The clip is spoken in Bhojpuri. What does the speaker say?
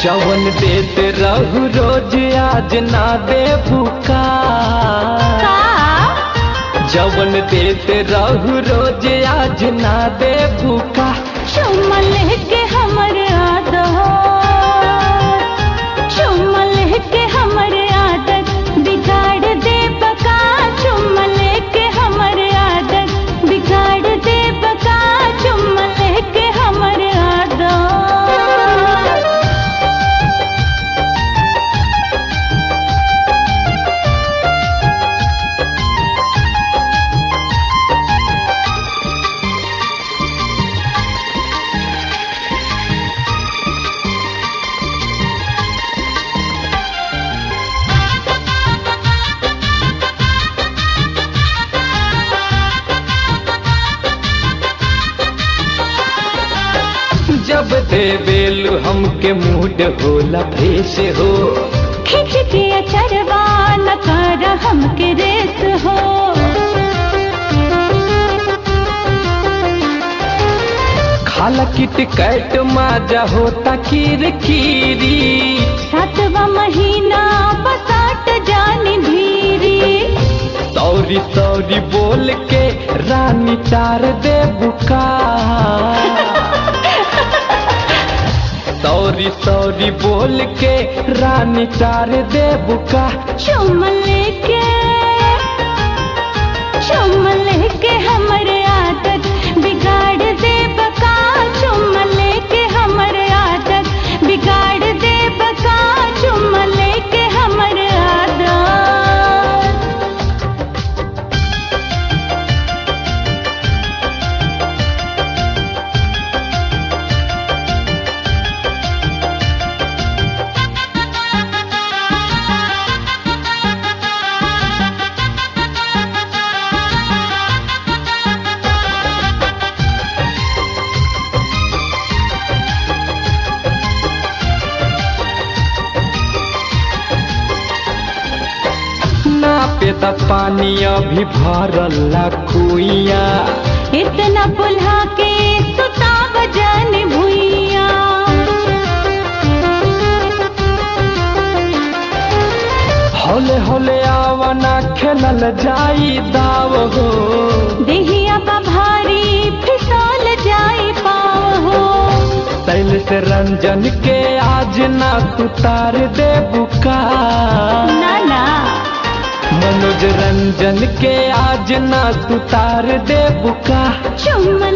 जवन देते रहू रोज आज ना दे भूखा। जवन देते रहू रोज आज ना दे भूखा। चुम्मा लेके हमर आदत, चुम्मा लेके हमर आदत बिगाड़ दे बका। चुम्मा लेके हमर आदत बिगाड़ दे बका। चुम्मा लेके हमर आदत। जब दे बेलू हमके मूड होला फ्रेश हो। खिंच के अचरवा न कर हमके रेस हो। खाला किटकैट माजा होता कीर कीरी। 7वां महीना बसाट जानी धीरी। सॉरी सॉरी बोल के रानी टार दे बुका। सॉरी सॉरी बोल के रानी टार दे बुका। चुम्मा लेके हमर आदत बिगाड़ दे बका। चुम्मा लेके हमर आदत बिगाड़ दे बका। चुम्मा लेके हमर आदत। ना पेता पानी अभी भरल कुइया। इतना पुल्हा के सुता बजन भुइया। होले होले आवना खेलल जाई दाव हो। देहिया भारी फिसल जाई पाव हो। तैल से रंजन के आज ना उतार दे बुका। ना ना मनोज रंजन के आज ना उतार दे बुका। चुम्मा